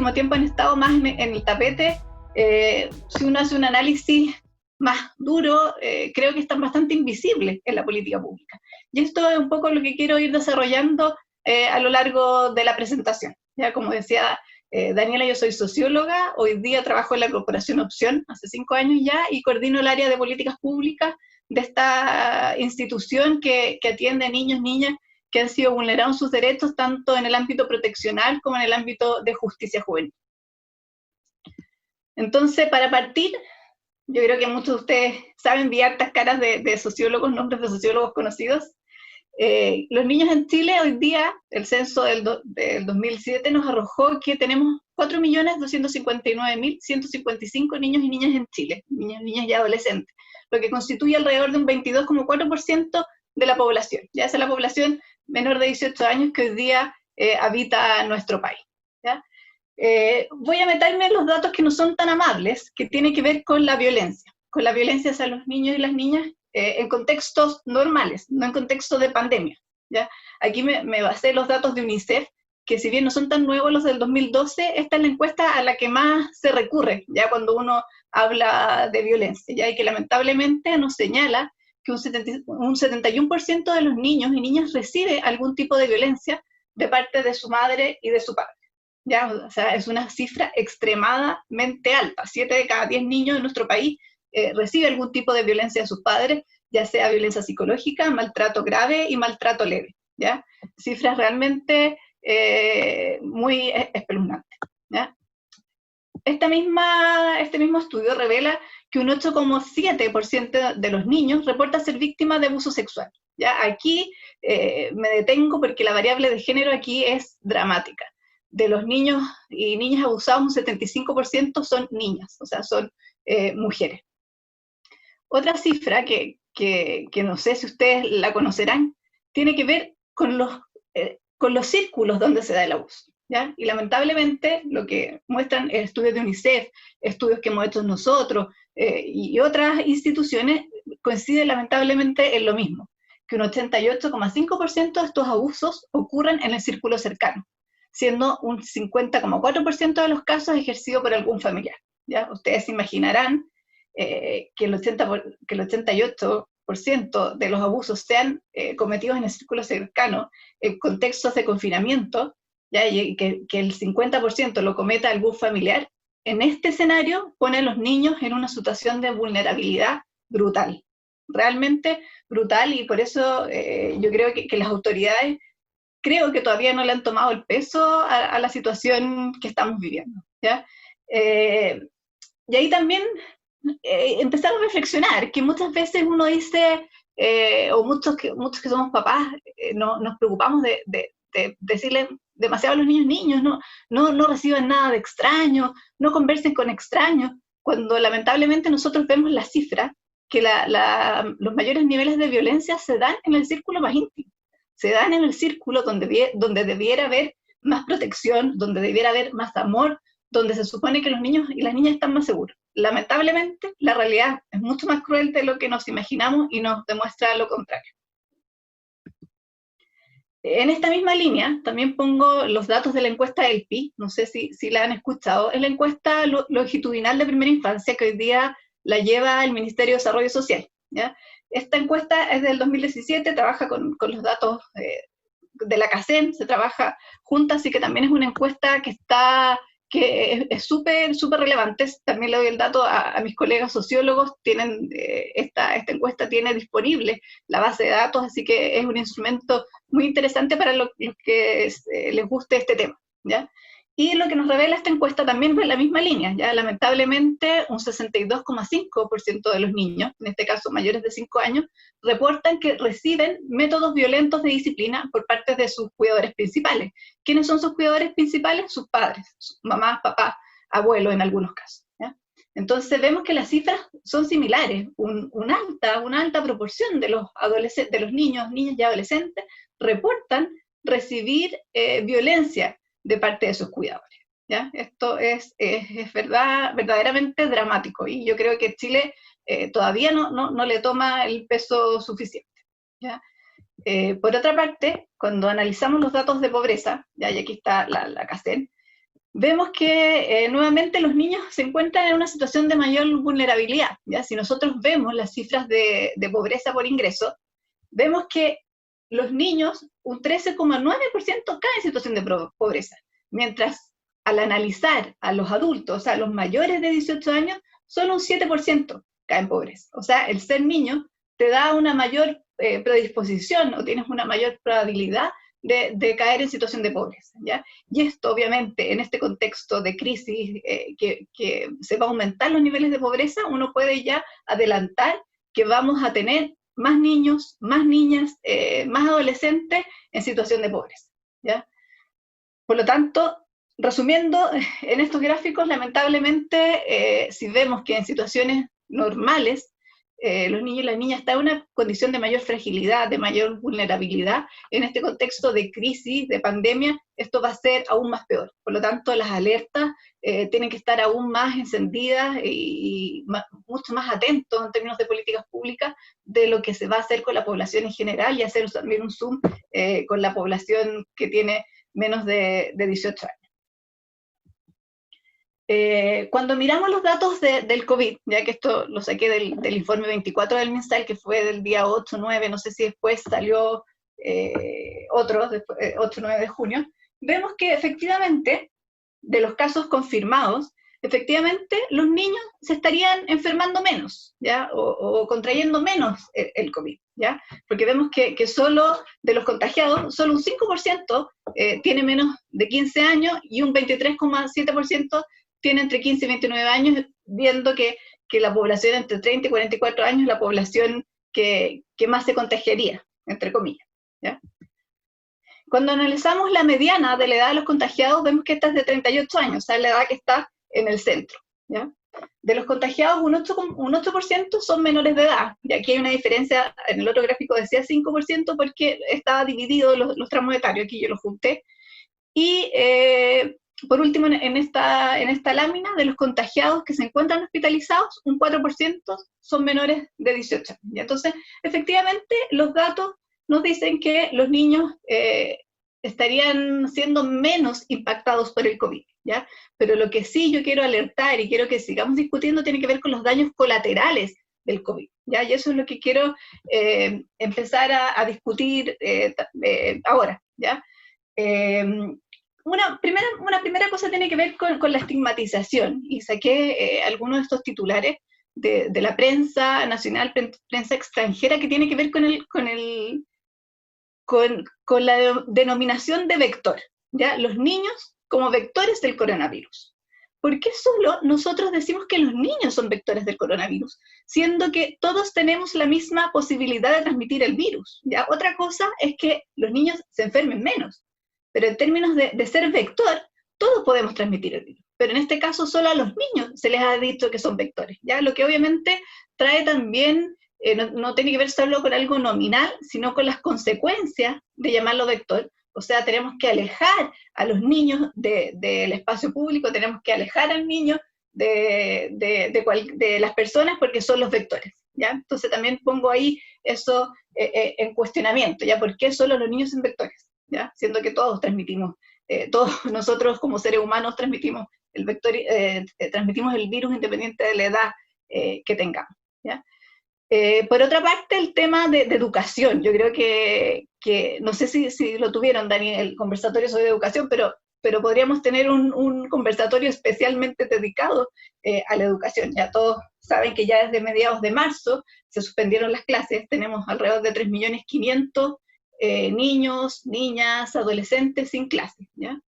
último tiempo han estado más en el tapete. Si uno hace un análisis más duro, creo que están bastante invisibles en la política pública. Y esto es un poco lo que quiero ir desarrollando a lo largo de la presentación. Ya, como decía Daniela, yo soy socióloga, hoy día trabajo en la Corporación Opción, hace 5 años ya, y coordino el área de políticas públicas de esta institución que atiende a niños, niñas que han sido vulnerados sus derechos, tanto en el ámbito proteccional como en el ámbito de justicia juvenil. Entonces, para partir, yo creo que muchos de ustedes saben, vi hartas caras de sociólogos, nombres de sociólogos conocidos. Los niños en Chile hoy día, el censo del 2007 nos arrojó que tenemos 4.259.155 niños y niñas en Chile, niños, niñas y adolescentes, lo que constituye alrededor de un 22,4% de la población. Ya esa es la población menor de 18 años que hoy día habita nuestro país. ¿Ya? Voy a meterme en los datos que no son tan amables, que tienen que ver con la violencia hacia los niños y las niñas en contextos normales, no en contexto de pandemia. ¿Ya? Aquí me basé en los datos de UNICEF, que si bien no son tan nuevos los del 2012, esta es la encuesta a la que más se recurre, ya cuando uno habla de violencia, ¿ya? Y que lamentablemente nos señala que un 71% de los niños y niñas recibe algún tipo de violencia de parte de su madre y de su padre. ¿Ya? O sea, es una cifra extremadamente alta. 7 de cada 10 niños en nuestro país recibe algún tipo de violencia de sus padres, ya sea violencia psicológica, maltrato grave y maltrato leve. ¿Ya? Cifras realmente muy espeluznantes. ¿Ya? Este mismo estudio revela que un 8,7% de los niños reporta ser víctima de abuso sexual. ¿Ya? Aquí me detengo porque la variable de género aquí es dramática. De los niños y niñas abusados, un 75% son niñas, o sea, son mujeres. Otra cifra que no sé si ustedes la conocerán, tiene que ver con los círculos donde se da el abuso. ¿Ya? Y lamentablemente lo que muestran estudios de UNICEF, estudios que hemos hecho nosotros y otras instituciones, coinciden lamentablemente en lo mismo, que un 88,5% de estos abusos ocurren en el círculo cercano, siendo un 50,4% de los casos ejercido por algún familiar. ¿Ya? Ustedes se imaginarán que el 88% de los abusos sean cometidos en el círculo cercano, en contextos de confinamiento, ¿ya? Y que el 50% lo cometa algún familiar. En este escenario pone a los niños en una situación de vulnerabilidad brutal, realmente brutal, y por eso yo creo que las autoridades creo que todavía no le han tomado el peso a la situación que estamos viviendo. ¿Ya? Y ahí también empezar a reflexionar, que muchas veces uno dice, o muchos que somos papás, nos preocupamos de decirle demasiado a los niños, no reciban nada de extraño, no conversen con extraños, cuando lamentablemente nosotros vemos la cifra, que los mayores niveles de violencia se dan en el círculo más íntimo, se dan en el círculo donde debiera haber más protección, donde debiera haber más amor, donde se supone que los niños y las niñas están más seguros. Lamentablemente, la realidad es mucho más cruel de lo que nos imaginamos y nos demuestra lo contrario. En esta misma línea, también pongo los datos de la encuesta del PI, no sé si la han escuchado, es la encuesta longitudinal de primera infancia que hoy día la lleva el Ministerio de Desarrollo Social. ¿Ya? Esta encuesta es del 2017, trabaja con los datos de la CACEN, se trabaja junta, así que también es una encuesta que es súper relevante. También le doy el dato a mis colegas sociólogos, tienen esta encuesta tiene disponible la base de datos, así que es un instrumento muy interesante para los que les guste este tema. ¿Ya? Y lo que nos revela esta encuesta también va en la misma línea. ¿Ya? Lamentablemente, un 62,5% de los niños, en este caso mayores de 5 años, reportan que reciben métodos violentos de disciplina por parte de sus cuidadores principales. ¿Quiénes son sus cuidadores principales? Sus padres, sus mamás, papás, abuelos en algunos casos. ¿Ya? Entonces vemos que las cifras son similares. Una alta proporción de los niños, niñas y adolescentes reportan recibir violencia de parte de sus cuidadores. ¿Ya? Esto es verdaderamente dramático, y yo creo que Chile todavía no le toma el peso suficiente. ¿Ya? Por otra parte, cuando analizamos los datos de pobreza, ¿ya? Y aquí está la CACEN, vemos que nuevamente los niños se encuentran en una situación de mayor vulnerabilidad, ¿ya? Si nosotros vemos las cifras de pobreza por ingreso, vemos que los niños, un 13,9% caen en situación de pobreza, mientras al analizar a los adultos, o sea, los mayores de 18 años, solo un 7% caen en pobreza. O sea, el ser niño te da una mayor predisposición o tienes una mayor probabilidad de caer en situación de pobreza, ¿ya? Y esto, obviamente, en este contexto de crisis que se va a aumentar los niveles de pobreza, uno puede ya adelantar que vamos a tener más niños, más niñas, más adolescentes en situación de pobreza, ¿ya? Por lo tanto, resumiendo, en estos gráficos, lamentablemente, si vemos que en situaciones normales, los niños y las niñas están en una condición de mayor fragilidad, de mayor vulnerabilidad, en este contexto de crisis, de pandemia, esto va a ser aún más peor. Por lo tanto, las alertas tienen que estar aún más encendidas y mucho más atentos en términos de políticas públicas de lo que se va a hacer con la población en general y hacer también un zoom con la población que tiene menos de 18 años. Cuando miramos los datos del COVID, ya que esto lo saqué del informe 24 del MinSal, que fue del día 8, 9, no sé si después salió otro, 8, 9 de junio, vemos que efectivamente, de los casos confirmados, efectivamente los niños se estarían enfermando menos, ¿ya? O contrayendo menos el COVID, ¿ya? Porque vemos que solo de los contagiados, solo un 5% tiene menos de 15 años y un 23,7% tiene entre 15 y 29 años, viendo que la población entre 30 y 44 años es la población que más se contagiaría, entre comillas, ¿ya? Cuando analizamos la mediana de la edad de los contagiados, vemos que esta es de 38 años, o sea, la edad que está en el centro, ¿ya? De los contagiados, un 8% son menores de edad, y aquí hay una diferencia, en el otro gráfico decía 5% porque estaba dividido los tramos etarios, aquí yo los junté, y por último, en esta lámina, de los contagiados que se encuentran hospitalizados, un 4% son menores de 18 años. ¿Ya? Entonces, efectivamente, los datos nos dicen que los niños estarían siendo menos impactados por el COVID, ¿ya? Pero lo que sí yo quiero alertar y quiero que sigamos discutiendo tiene que ver con los daños colaterales del COVID, ¿ya? Y eso es lo que quiero empezar a discutir ahora, ¿ya? Una primera cosa tiene que ver con la estigmatización, y saqué algunos de estos titulares de la prensa nacional, prensa extranjera, que tiene que ver con la denominación de vector, ¿ya? Los niños como vectores del coronavirus. ¿Por qué solo nosotros decimos que los niños son vectores del coronavirus? Siendo que todos tenemos la misma posibilidad de transmitir el virus, ¿ya? Otra cosa es que los niños se enfermen menos, pero en términos de ser vector, todos podemos transmitir el virus. Pero en este caso solo a los niños se les ha dicho que son vectores, ¿ya? Lo que obviamente trae también, no tiene que ver solo con algo nominal, sino con las consecuencias de llamarlo vector. O sea, tenemos que alejar a los niños del espacio público, tenemos que alejar al niño de las personas porque son los vectores, ¿ya? Entonces también pongo ahí eso en cuestionamiento, ¿ya? ¿Por qué solo los niños son vectores? ¿Ya? Siendo que todos transmitimos, todos nosotros como seres humanos transmitimos el vector, transmitimos el virus independiente de la edad que tengamos, ¿ya? Por otra parte, el tema de educación, yo creo que no sé si lo tuvieron, Dani, el conversatorio sobre educación, pero podríamos tener un conversatorio especialmente dedicado a la educación. Ya todos saben que ya desde mediados de marzo se suspendieron las clases, tenemos alrededor de 3.500.000 niños, niñas, adolescentes sin clases, ¿ya?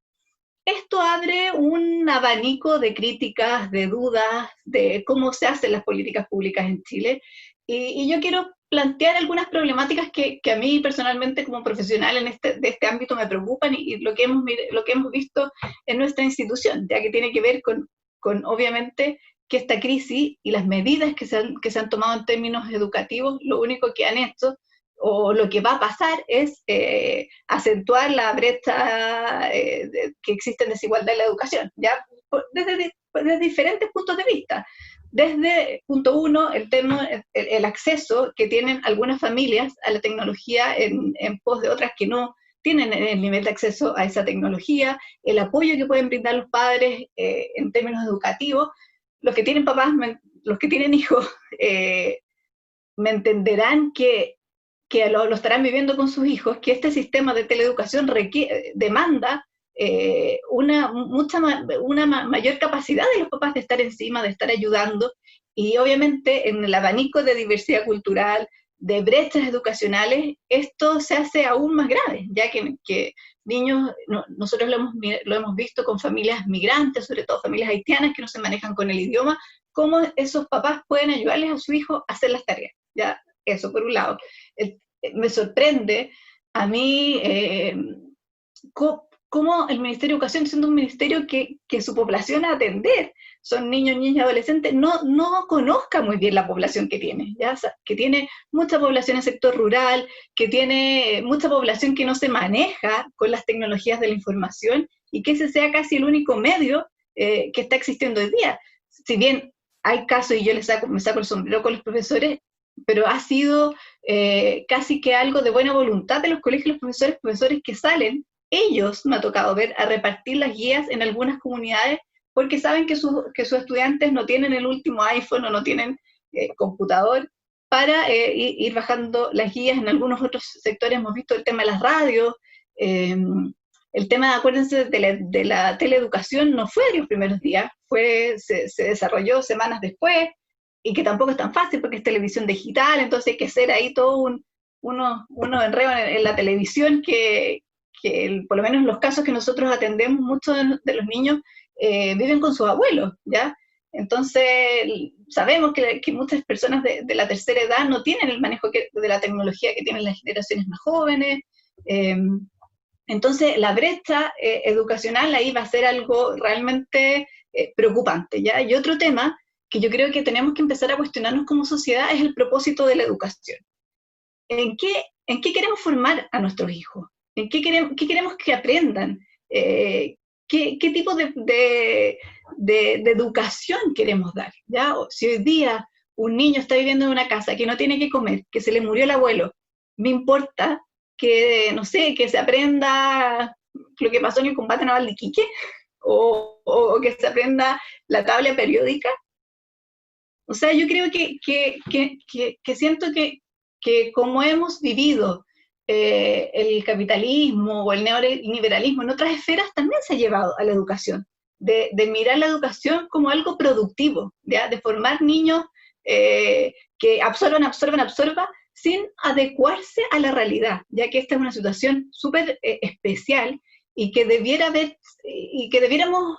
Esto abre un abanico de críticas, de dudas, de cómo se hacen las políticas públicas en Chile, y yo quiero plantear algunas problemáticas que a mí personalmente como profesional de este ámbito me preocupan y lo que hemos visto en nuestra institución, ya que tiene que ver con obviamente que esta crisis y las medidas que se han tomado en términos educativos, lo único que han hecho o lo que va a pasar es acentuar la brecha que existe en desigualdad en la educación, ¿ya? Desde diferentes puntos de vista. Desde, punto uno, el acceso que tienen algunas familias a la tecnología en pos de otras que no tienen el nivel de acceso a esa tecnología, el apoyo que pueden brindar los padres en términos educativos. Los que tienen papás, los que tienen hijos, me entenderán que lo estarán viviendo con sus hijos, que este sistema de teleeducación demanda una mayor capacidad de los papás de estar encima, de estar ayudando, y obviamente en el abanico de diversidad cultural, de brechas educacionales, esto se hace aún más grave, ya que niños, nosotros lo hemos visto con familias migrantes, sobre todo familias haitianas que no se manejan con el idioma, cómo esos papás pueden ayudarles a su hijo a hacer las tareas, ya, eso por un lado. Me sorprende a mí cómo el Ministerio de Educación, siendo un ministerio que su población a atender son niños, niñas y adolescentes, no conozca muy bien la población que tiene, ¿ya? O sea, que tiene mucha población en el sector rural, que tiene mucha población que no se maneja con las tecnologías de la información, y que ese sea casi el único medio que está existiendo hoy día. Si bien hay casos, y yo me saco el sombrero con los profesores, pero ha sido casi que algo de buena voluntad de los colegios, los profesores que salen, ellos me ha tocado ver a repartir las guías en algunas comunidades, porque saben que sus estudiantes no tienen el último iPhone o no tienen computador, para ir bajando las guías. En algunos otros sectores hemos visto el tema de las radios, el tema, acuérdense, de la teleeducación no fue de los primeros días, se desarrolló semanas después, y que tampoco es tan fácil porque es televisión digital, entonces hay que hacer ahí todo unos enredos en la televisión que por lo menos en los casos que nosotros atendemos, muchos de los niños viven con sus abuelos, ¿ya? Entonces, sabemos que muchas personas de la tercera edad no tienen el manejo de la tecnología que tienen las generaciones más jóvenes. Entonces, la brecha educacional ahí va a ser algo realmente preocupante, ¿ya? Y otro tema que yo creo que tenemos que empezar a cuestionarnos como sociedad es el propósito de la educación. ¿En qué queremos formar a nuestros hijos? ¿Qué queremos que aprendan? ¿Qué tipo de educación queremos dar? ¿Ya? Si hoy día un niño está viviendo en una casa que no tiene que comer, que se le murió el abuelo, me importa que, no sé, que se aprenda lo que pasó en el combate naval de Iquique, o que se aprenda la tabla periódica. O sea, yo creo que siento que como hemos vivido el capitalismo o el neoliberalismo en otras esferas, también se ha llevado a la educación, de mirar la educación como algo productivo, ¿ya? De formar niños que absorban, sin adecuarse a la realidad, ya que esta es una situación súper especial, y que debiéramos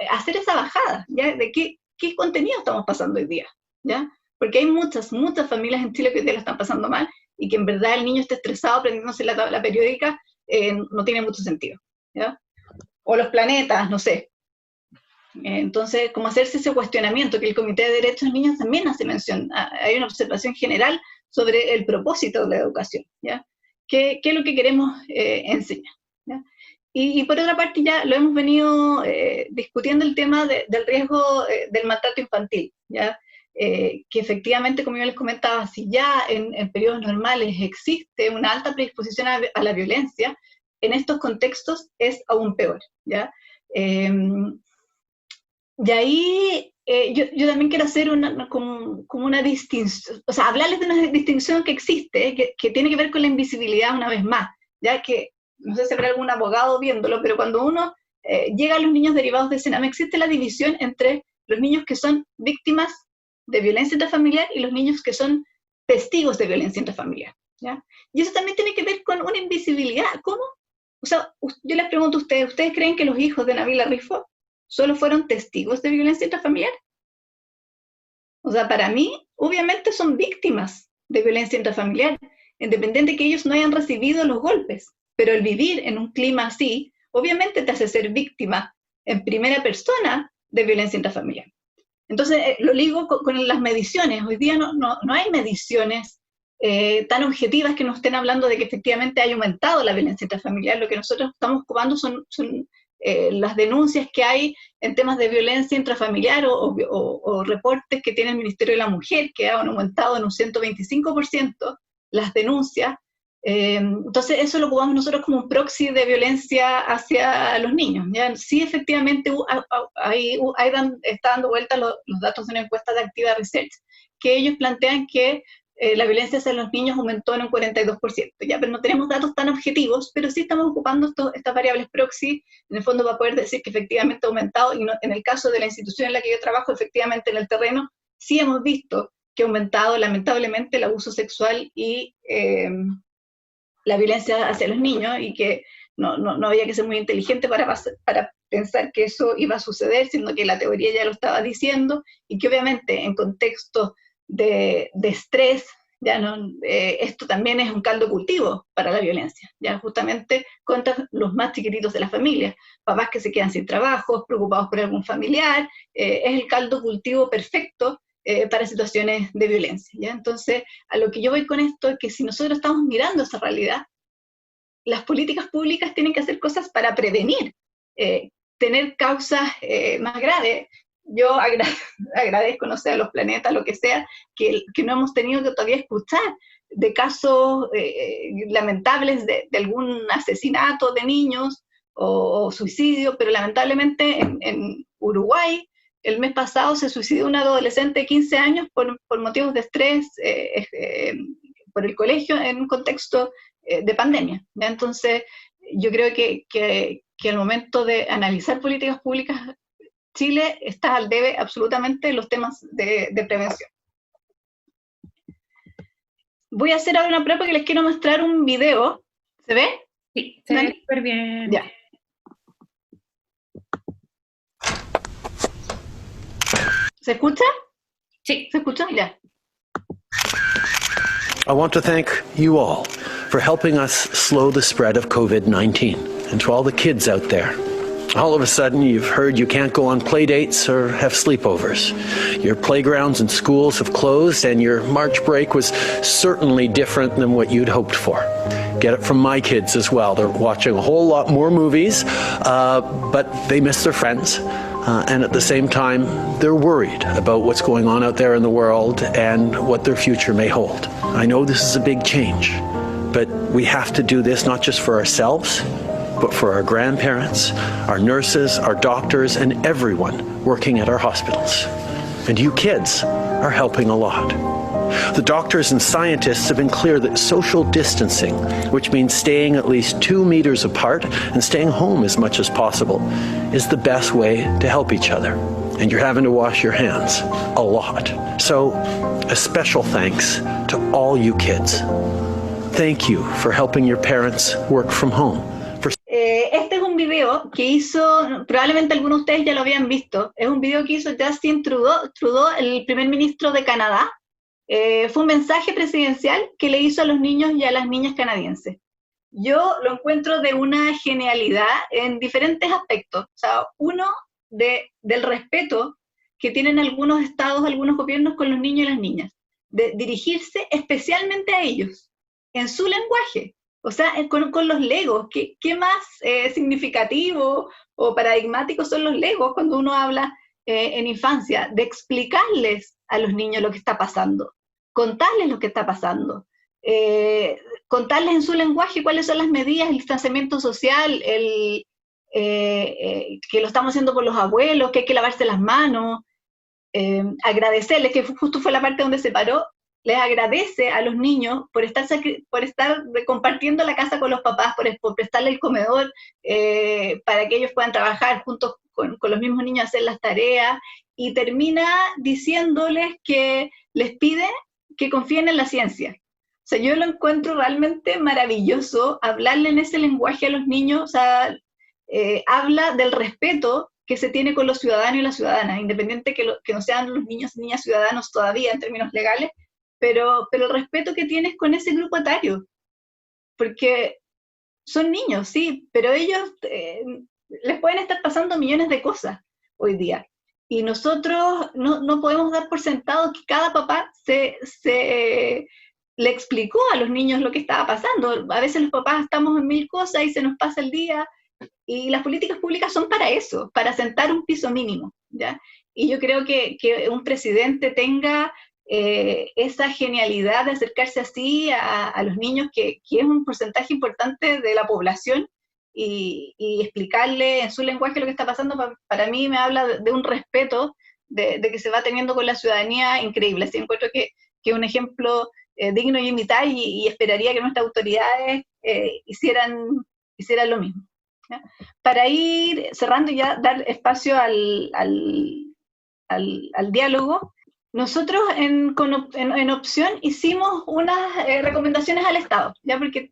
hacer esa bajada, ¿ya? De qué contenido estamos pasando hoy día, ¿ya? Porque hay muchas familias en Chile que hoy día lo están pasando mal, y que en verdad el niño esté estresado aprendiéndose la tabla periódica, no tiene mucho sentido, ¿ya? O los planetas, no sé. Entonces, como hacerse ese cuestionamiento, que el Comité de Derechos de Niños también hace mención, hay una observación general sobre el propósito de la educación, ¿ya? ¿Qué es lo que queremos enseñar? ¿Ya? Y por otra parte, ya lo hemos venido discutiendo, el tema del riesgo del maltrato infantil, ¿ya? Que efectivamente, como yo les comentaba, si ya en periodos normales existe una alta predisposición a la violencia, en estos contextos es aún peor, ¿ya? Y ahí yo también quiero hacer como una distinción, o sea, hablarles de una distinción que existe, que tiene que ver con la invisibilidad una vez más, ya que, no sé si habrá algún abogado viéndolo, pero cuando uno llega a los niños derivados de SENAME, existe la división entre los niños que son víctimas de violencia intrafamiliar y los niños que son testigos de violencia intrafamiliar, ¿ya? Y eso también tiene que ver con una invisibilidad. ¿Cómo? O sea, yo les pregunto a ¿ustedes creen que los hijos de Nabila Rifo solo fueron testigos de violencia intrafamiliar? O sea, para mí, obviamente son víctimas de violencia intrafamiliar, independiente de que ellos no hayan recibido los golpes, pero el vivir en un clima así, obviamente te hace ser víctima en primera persona de violencia intrafamiliar. Entonces, lo ligo con las mediciones. Hoy día no hay mediciones tan objetivas que nos estén hablando de que efectivamente haya aumentado la violencia intrafamiliar. Lo que nosotros estamos ocupando son las denuncias que hay en temas de violencia intrafamiliar, o reportes que tiene el Ministerio de la Mujer, que han aumentado en un 125% las denuncias Entonces eso lo ocupamos nosotros como un proxy de violencia hacia los niños, ¿ya? Sí, efectivamente, está dando vuelta los datos de una encuesta de Activa Research, que ellos plantean que la violencia hacia los niños aumentó en un 42%, ¿ya? Pero no tenemos datos tan objetivos, pero sí estamos ocupando estas variables proxy, en el fondo, para poder decir que efectivamente ha aumentado, y no, en el caso de la institución en la que yo trabajo, efectivamente en el terreno, sí hemos visto que ha aumentado lamentablemente el abuso sexual y la violencia hacia los niños, y que no había que ser muy inteligente para pensar que eso iba a suceder, sino que la teoría ya lo estaba diciendo, y que obviamente en contextos de estrés, ya esto también es un caldo de cultivo para la violencia, ya justamente contra los más chiquititos de la familia, papás que se quedan sin trabajo, preocupados por algún familiar, es el caldo de cultivo perfecto para situaciones de violencia, ¿ya? Entonces, a lo que yo voy con esto es que si nosotros estamos mirando esa realidad, las políticas públicas tienen que hacer cosas para prevenir, tener causas más graves. Yo agradezco, no sé, a los planetas, lo que sea, que no hemos tenido que todavía escuchar de casos lamentables de algún asesinato de niños o suicidio, pero lamentablemente en Uruguay, el mes pasado se suicidó una adolescente de 15 años por motivos de estrés por el colegio en un contexto de pandemia, ¿ya? Entonces, yo creo que al momento de analizar políticas públicas, Chile está al debe absolutamente los temas de prevención. Voy a hacer ahora una prueba porque les quiero mostrar un video. ¿Se ve? Sí, se ve súper bien. Ya. ¿Se escucha? Sí. ¿Se escucha? Ya. I want to thank you all for helping us slow the spread of COVID-19. And to all the kids out there, all of a sudden you've heard you can't go on play dates or have sleepovers. Your playgrounds and schools have closed, and your March break was certainly different than what you'd hoped for. Get it from my kids as well. They're watching a whole lot more movies, but they miss their friends. And at the same time, they're worried about what's going on out there in the world and what their future may hold. I know this is a big change, but we have to do this not just for ourselves, but for our grandparents, our nurses, our doctors, and everyone working at our hospitals. And you kids are helping a lot. The doctors and scientists have been clear that social distancing, which means staying at least 2 meters apart and staying home as much as possible, is the best way to help each other. And you're having to wash your hands a lot. So, a special thanks to all you kids. Thank you for helping your parents work from home. Este es un video que hizo, probablemente algunos de ustedes ya lo habían visto, es un video que hizo Justin Trudeau, el primer ministro de Canadá. Fue un mensaje presidencial que le hizo a los niños y a las niñas canadienses. Yo lo encuentro de una genialidad en diferentes aspectos. O sea, uno, del respeto que tienen algunos estados, algunos gobiernos con los niños y las niñas, de dirigirse especialmente a ellos, en su lenguaje. O sea, con los legos. ¿Qué más significativo o paradigmático son los legos cuando uno habla en infancia? De explicarles a los niños lo que está pasando, contarles lo que está pasando, contarles en su lenguaje cuáles son las medidas, el distanciamiento social, que lo estamos haciendo por los abuelos, que hay que lavarse las manos, agradecerles, que justo fue la parte donde se paró, les agradece a los niños por estar compartiendo la casa con los papás, por prestarle el comedor para que ellos puedan trabajar juntos con los mismos niños, hacer las tareas, y termina diciéndoles que les pide que confíen en la ciencia. O sea, yo lo encuentro realmente maravilloso hablarle en ese lenguaje a los niños. O sea, habla del respeto que se tiene con los ciudadanos y las ciudadanas, independiente que no sean los niños y niñas ciudadanos todavía en términos legales, pero el respeto que tienes con ese grupo etario, porque son niños, sí, pero ellos les pueden estar pasando millones de cosas hoy día, y nosotros no podemos dar por sentado que cada papá le explicó a los niños lo que estaba pasando. A veces los papás estamos en mil cosas y se nos pasa el día, y las políticas públicas son para eso, para sentar un piso mínimo, ¿ya? Y yo creo que un presidente tenga esa genialidad de acercarse así a los niños, que es un porcentaje importante de la población, y explicarle en su lenguaje lo que está pasando, para mí me habla de un respeto de que se va teniendo con la ciudadanía increíble. Así encuentro que es un ejemplo digno de imitar, y esperaría que nuestras autoridades hicieran lo mismo, ¿ya? Para ir cerrando y ya dar espacio al diálogo, nosotros en Opción hicimos unas recomendaciones al Estado, ya, porque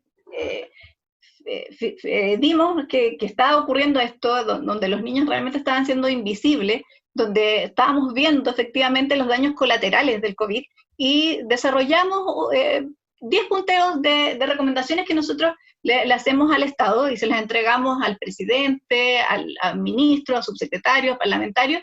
vimos que estaba ocurriendo esto, donde los niños realmente estaban siendo invisibles, donde estábamos viendo efectivamente los daños colaterales del COVID, y desarrollamos 10 punteos de recomendaciones que nosotros le hacemos al Estado y se las entregamos al presidente, al ministro, a subsecretarios, parlamentarios,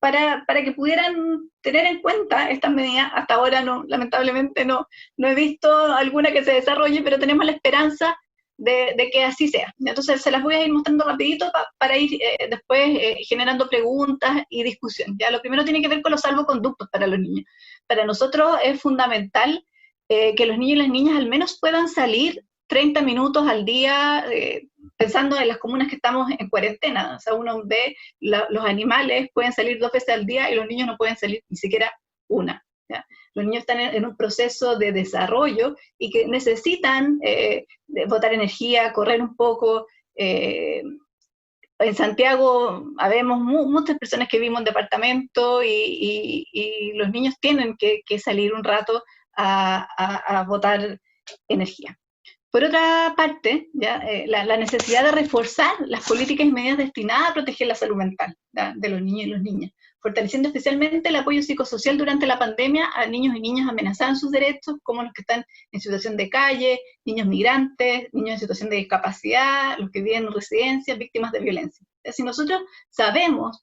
para que pudieran tener en cuenta estas medidas. Hasta ahora lamentablemente no he visto alguna que se desarrolle, pero tenemos la esperanza de que así sea. Entonces se las voy a ir mostrando rapidito para ir después generando preguntas y discusión. Ya, lo primero tiene que ver con los salvoconductos para los niños. Para nosotros es fundamental que los niños y las niñas al menos puedan salir 30 minutos al día, pensando en las comunas que estamos en cuarentena. O sea, uno ve los animales pueden salir 2 veces al día y los niños no pueden salir ni siquiera una, ¿ya? Los niños están en un proceso de desarrollo y que necesitan botar energía, correr un poco. En Santiago habemos muchas personas que vivimos en departamento, y los niños tienen que salir un rato a botar energía. Por otra parte, ¿ya? La necesidad de reforzar las políticas y medidas destinadas a proteger la salud mental, ¿ya?, de los niños y las niñas, fortaleciendo especialmente el apoyo psicosocial durante la pandemia a niños y niñas amenazados en sus derechos, como los que están en situación de calle, niños migrantes, niños en situación de discapacidad, los que viven en residencias, víctimas de violencia. Si nosotros sabemos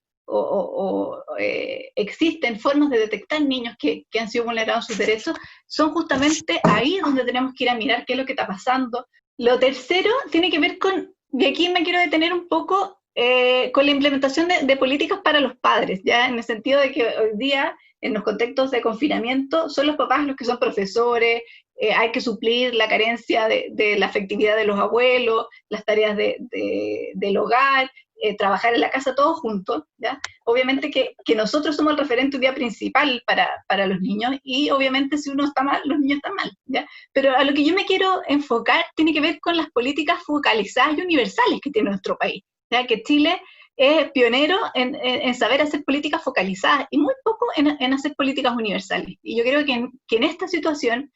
existen formas de detectar niños que han sido vulnerados sus derechos, son justamente ahí donde tenemos que ir a mirar qué es lo que está pasando. Lo tercero tiene que ver y aquí me quiero detener un poco, con la implementación de políticas para los padres, ya, en el sentido de que hoy día, en los contextos de confinamiento, son los papás los que son profesores, hay que suplir la carencia de la afectividad de los abuelos, las tareas del hogar, trabajar en la casa todos juntos, ¿ya? Obviamente que nosotros somos el referente hoy día principal para los niños, y obviamente si uno está mal, los niños están mal, ¿ya? Pero a lo que yo me quiero enfocar tiene que ver con las políticas focalizadas y universales que tiene nuestro país, ¿ya? Que Chile es pionero en saber hacer políticas focalizadas y muy poco en hacer políticas universales. Y yo creo que en esta situación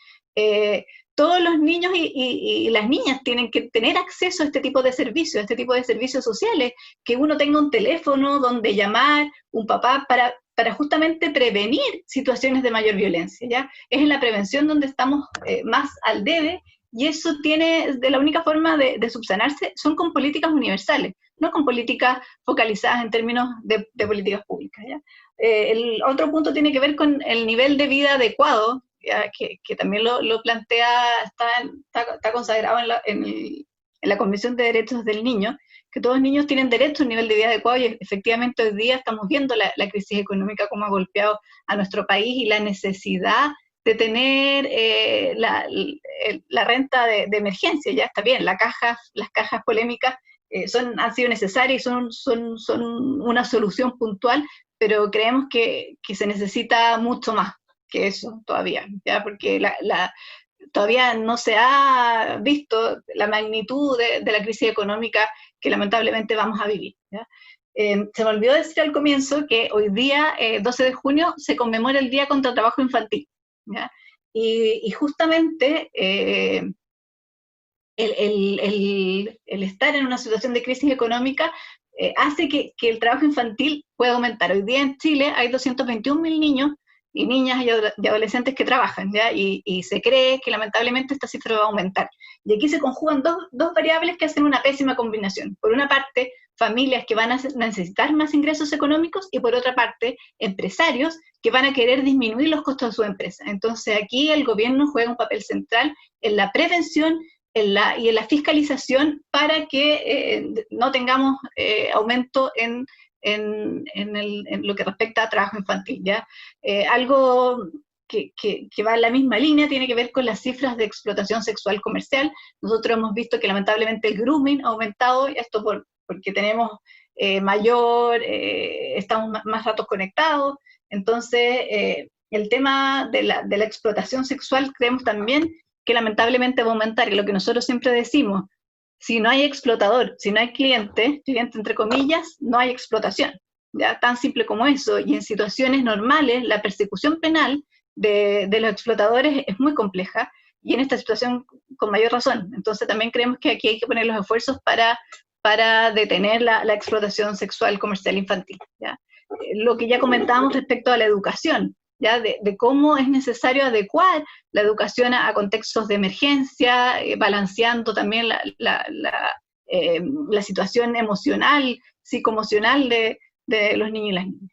todos los niños y las niñas tienen que tener acceso a este tipo de servicios, sociales, que uno tenga un teléfono donde llamar, un papá, para justamente prevenir situaciones de mayor violencia, ¿ya? Es en la prevención donde estamos más al debe, y eso de la única forma de subsanarse son con políticas universales, no con políticas focalizadas en términos de políticas públicas, ¿ya? El otro punto tiene que ver con el nivel de vida adecuado, que también lo plantea, está consagrado en la Convención de Derechos del Niño, que todos los niños tienen derecho a un nivel de vida adecuado, y efectivamente hoy día estamos viendo la crisis económica como ha golpeado a nuestro país, y la necesidad de tener la renta de emergencia. Ya está bien, las cajas polémicas han sido necesarias y son una solución puntual, pero creemos que se necesita mucho más que eso todavía, ¿ya? Porque todavía no se ha visto la magnitud de la crisis económica que lamentablemente vamos a vivir, ¿ya? Se me olvidó decir al comienzo que hoy día, 12 de junio, se conmemora el Día contra el Trabajo Infantil, ¿ya? Y justamente el estar en una situación de crisis económica hace que el trabajo infantil pueda aumentar. Hoy día en Chile hay 221.000 niños y niñas y adolescentes que trabajan, ¿ya? Y se cree que lamentablemente esta cifra va a aumentar. Y aquí se conjugan dos variables que hacen una pésima combinación. Por una parte, familias que van a necesitar más ingresos económicos, y por otra parte, empresarios que van a querer disminuir los costos de su empresa. Entonces aquí el gobierno juega un papel central en la prevención y en la fiscalización para que no tengamos aumento en en lo que respecta a trabajo infantil, ¿ya? Algo que va en la misma línea tiene que ver con las cifras de explotación sexual comercial. Nosotros hemos visto que lamentablemente el grooming ha aumentado, esto porque tenemos estamos más ratos conectados, entonces el tema de la explotación sexual creemos también que lamentablemente va a aumentar, y lo que nosotros siempre decimos, si no hay explotador, si no hay cliente entre comillas, no hay explotación, ¿ya? Tan simple como eso, y en situaciones normales la persecución penal de los explotadores es muy compleja, y en esta situación con mayor razón. Entonces también creemos que aquí hay que poner los esfuerzos para detener la explotación sexual comercial infantil, ¿ya? Lo que ya comentábamos respecto a la educación, ¿ya? De cómo es necesario adecuar la educación a contextos de emergencia, balanceando también la situación emocional, psicoemocional de los niños y las niñas.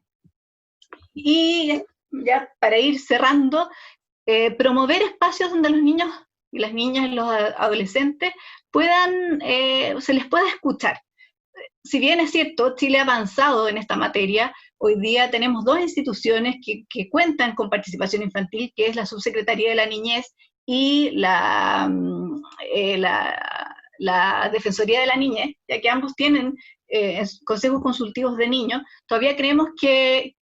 Y ya para ir cerrando, promover espacios donde los niños y las niñas y los adolescentes se les pueda escuchar. Si bien es cierto, Chile ha avanzado en esta materia, hoy día tenemos 2 instituciones que cuentan con participación infantil, que es la Subsecretaría de la Niñez y la Defensoría de la Niñez, ya que ambos tienen consejos consultivos de niños. Todavía creemos que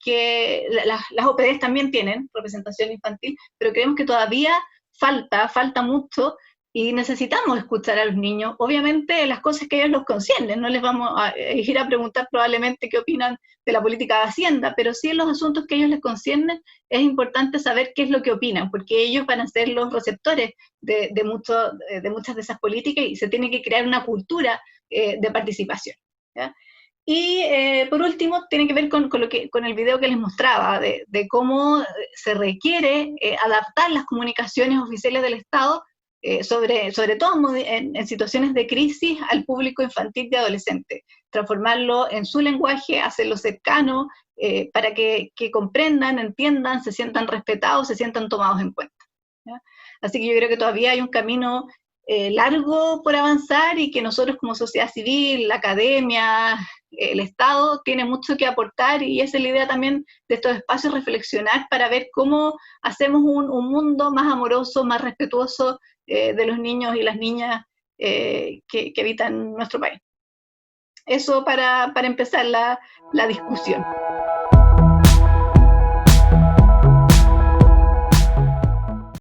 las OPDs también tienen representación infantil, pero creemos que todavía falta mucho, y necesitamos escuchar a los niños, obviamente las cosas que a ellos los conciernen, no les vamos a ir a preguntar probablemente qué opinan de la política de Hacienda, pero sí en los asuntos que a ellos les conciernen es importante saber qué es lo que opinan, porque ellos van a ser los receptores de muchas de esas políticas, y se tiene que crear una cultura de participación, ¿ya? Y por último, tiene que ver con el video que les mostraba, de cómo se requiere adaptar las comunicaciones oficiales del Estado, sobre todo en situaciones de crisis, al público infantil y adolescente, transformarlo en su lenguaje, hacerlo cercano, para que comprendan, entiendan, se sientan respetados, se sientan tomados en cuenta, ¿ya? Así que yo creo que todavía hay un camino largo por avanzar, y que nosotros como sociedad civil, la academia, el Estado, tiene mucho que aportar, y esa es la idea también de estos espacios, reflexionar para ver cómo hacemos un mundo más amoroso, más respetuoso de los niños y las niñas que habitan nuestro país. Eso para empezar la discusión.